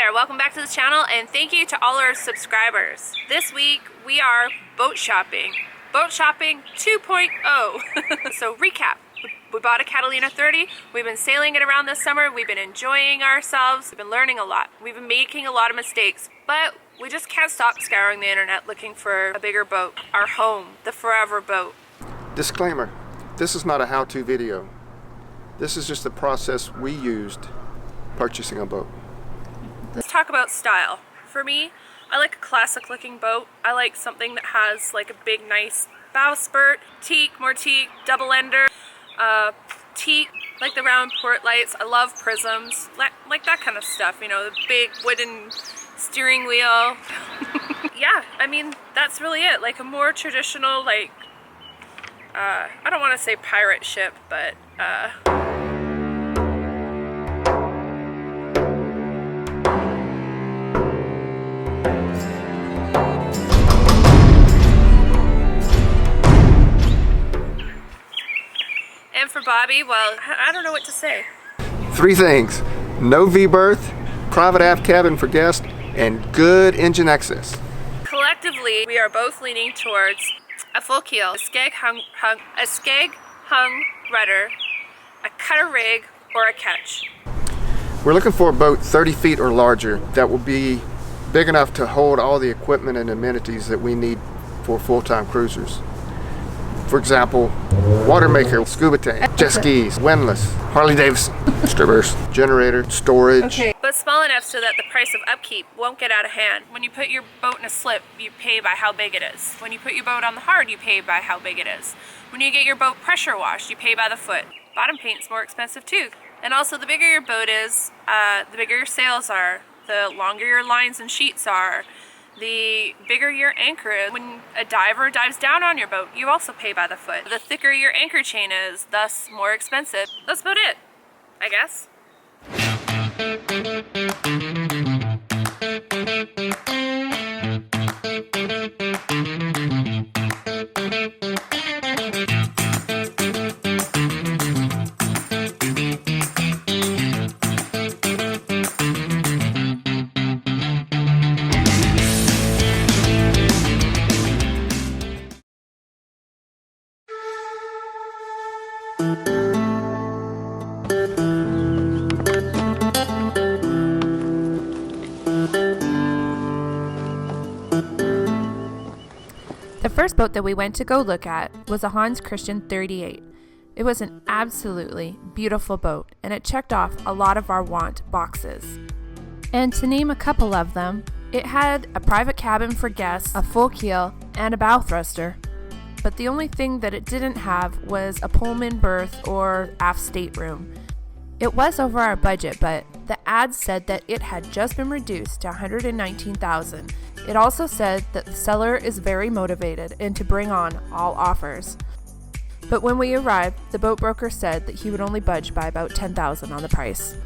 there, welcome back to the channel and thank you to all our subscribers. This week we are boat shopping. Boat shopping 2.0. So recap, we bought a Catalina 30, we've been sailing it around this summer, we've been enjoying ourselves, we've been learning a lot, we've been making a lot of mistakes, but we just can't stop scouring the internet looking for a bigger boat, our home, the forever boat. Disclaimer, this is not a how-to video. This is just the process we used purchasing a boat. Let's talk about style. For me, I like a classic looking boat. I like something that has like a big nice bowsprit, teak, more teak, double ender, teak, like the round port lights. I love prisms, like that kind of stuff, you know, the big wooden steering wheel. Yeah, I mean, that's really it. Like a more traditional, like, I don't want to say pirate ship, but and for Bobby, well, I don't know what to say. 3 things: no V-berth, private aft cabin for guests, and good engine access. Collectively, we are both leaning towards a full keel, a skeg hung rudder, a cutter rig, or a ketch. We're looking for a boat 30 feet or larger that will be big enough to hold all the equipment and amenities that we need for full-time cruisers. For example, water maker, scuba tank, jet skis, windlass, Harley Davidson, strippers, generator, storage. Okay, but small enough so that the price of upkeep won't get out of hand. When you put your boat in a slip, you pay by how big it is. When you put your boat on the hard, you pay by how big it is. When you get your boat pressure washed, you pay by the foot. Bottom paint's more expensive too. And also, the bigger your boat is, the bigger your sails are, the longer your lines and sheets are, the bigger your anchor is. When a diver dives down on your boat, you also pay by the foot. The thicker your anchor chain is, thus more expensive. That's about it, I guess. The first boat that we went to go look at was a Hans Christian 38. It was an absolutely beautiful boat, and it checked off a lot of our want boxes. And to name a couple of them, it had a private cabin for guests, a full keel, and a bow thruster. But the only thing that it didn't have was a Pullman berth or aft stateroom. It was over our budget, but the ad said that it had just been reduced to $119,000. It also said that the seller is very motivated and to bring on all offers. But when we arrived, the boat broker said that he would only budge by about $10,000 on the price.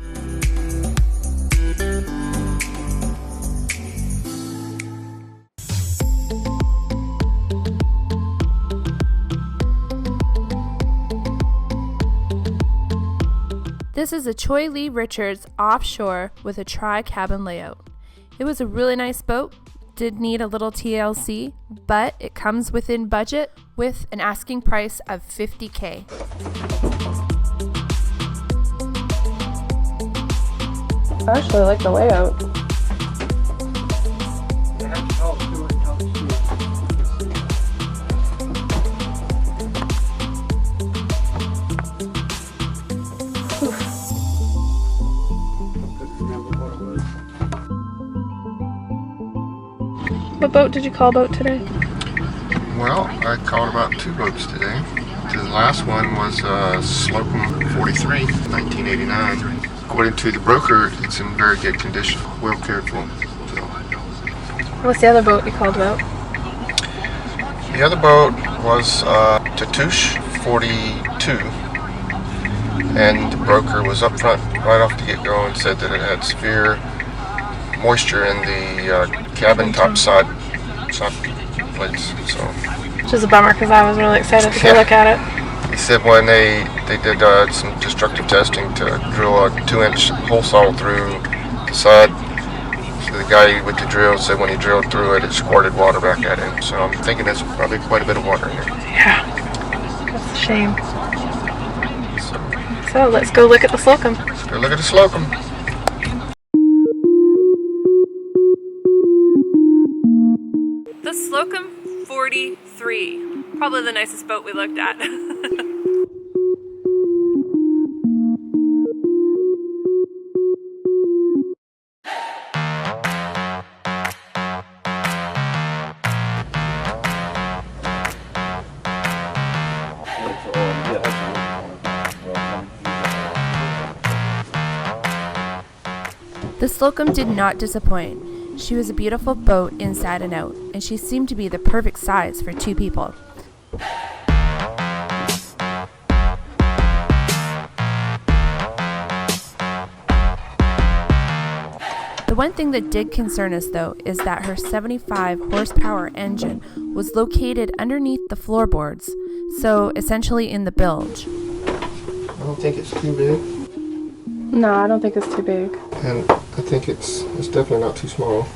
This is a Choi Lee Richards offshore with a tri-cabin layout. It was a really nice boat, did need a little TLC, but it comes within budget with an asking price of $50K. I actually like the layout. What boat did you call boat today? Well, I called about 2 boats today. The last one was Slocum 43, 1989. According to the broker, it's in very good condition, well cared for. So. What's the other boat you called about? The other boat was Tatoosh 42, and the broker was up front right off the get-go and said that it had severe moisture in the cabin top side plates. So, which is a bummer because I was really excited to go look at it. He said when they did some destructive testing to drill a 2-inch hole saw through the side, guy with the drill said when he drilled through it, it squirted water back at him. So I'm thinking there's probably quite a bit of water in there. Yeah, that's a shame. So let's go look at the slocum. Let's go look at the slocum. The Slocum 43. Probably the nicest boat we looked at. The Slocum did not disappoint. She was a beautiful boat inside and out, and she seemed to be the perfect size for 2 people. The one thing that did concern us, though, is that her 75 horsepower engine was located underneath the floorboards, so essentially in the bilge. I don't think it's too big. No, I don't think it's too big. And I think it's definitely not too small.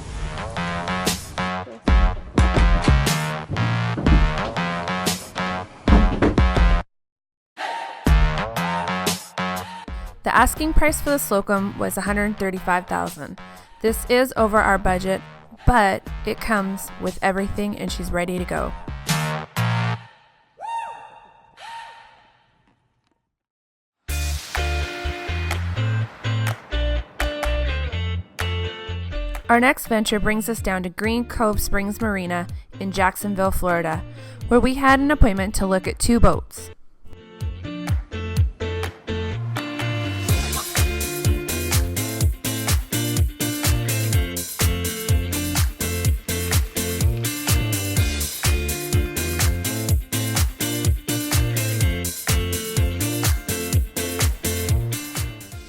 The asking price for the Slocum was $135,000. This is over our budget, but it comes with everything and she's ready to go. Our next venture brings us down to Green Cove Springs Marina in Jacksonville, Florida, where we had an appointment to look at 2 boats.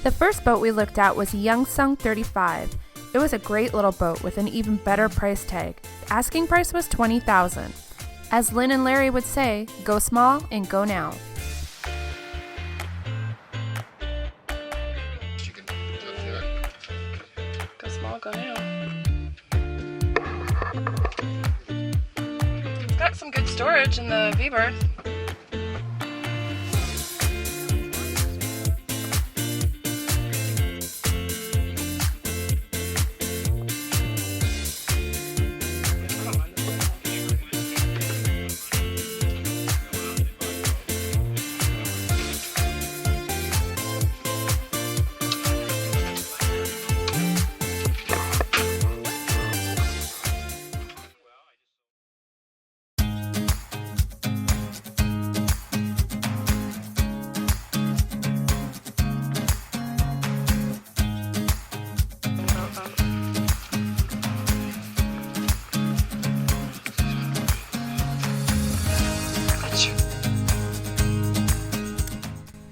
The first boat we looked at was Wildson 35. It was a great little boat with an even better price tag. The asking price was $20,000. As Lynn and Larry would say, go small and go now. Go small, go now. It's got some good storage in the V-berth.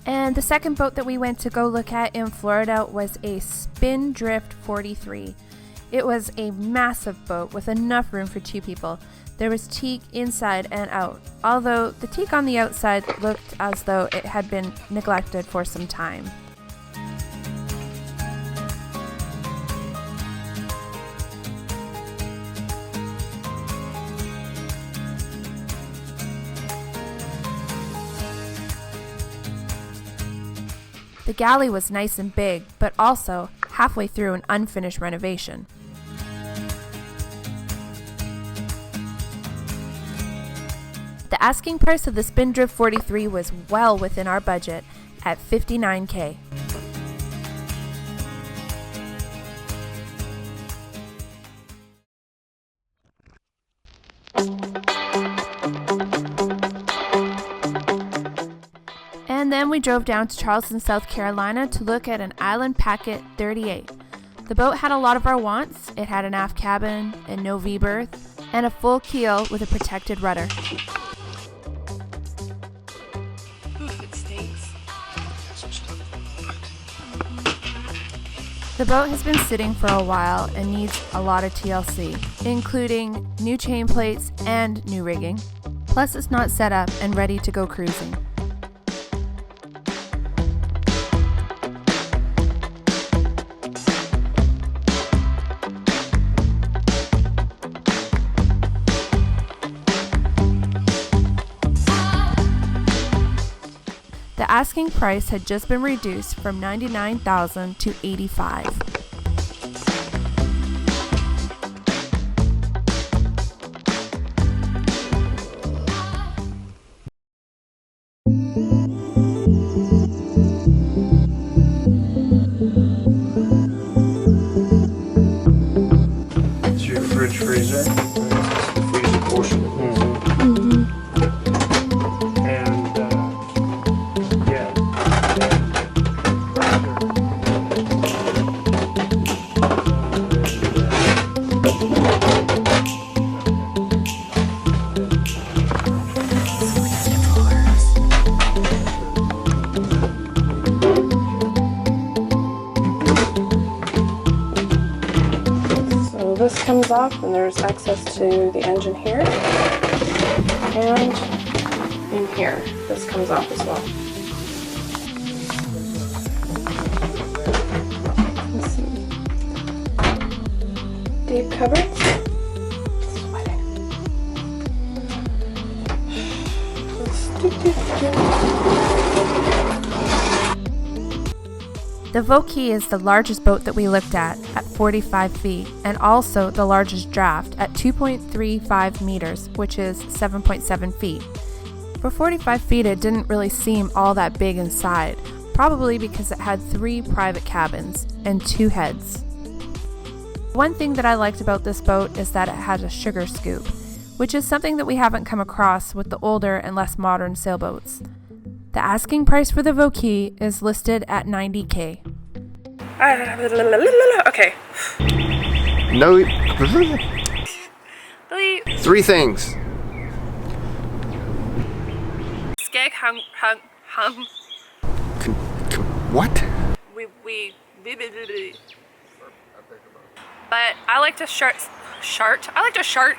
And the second boat that we went to go look at in Florida was a Spindrift 43. It was a massive boat with enough room for 2 people. There was teak inside and out, although the teak on the outside looked as though it had been neglected for some time. The galley was nice and big, but also halfway through an unfinished renovation. The asking price of the Spindrift 43 was well within our budget at $59,000. And then we drove down to Charleston, South Carolina to look at an Island Packet 38. The boat had a lot of our wants. It had an aft cabin, a no V-berth, and a full keel with a protected rudder. Oof, it stinks. The boat has been sitting for a while and needs a lot of TLC, including new chain plates and new rigging. Plus it's not set up and ready to go cruising. asking price had just been reduced from $99,000 to $85,000. It's your fridge freezer. This is the freezer portion. And yeah. So this comes off, and there's access to the engine here. And in here, this comes off as well. Let's see. Deep cupboards. Sweating. The Vokey is the largest boat that we looked at 45 feet, and also the largest draft at 2.35 meters, which is 7.7 feet. For 45 feet, it didn't really seem all that big inside, probably because it had 3 private cabins and 2 heads. One thing that I liked about this boat is that it had a sugar scoop, which is something that we haven't come across with the older and less modern sailboats. The asking price for the Vokey is listed at $90,000. Okay. No. 3 things. Skeg hung. What? But I like to shart. I like to shart.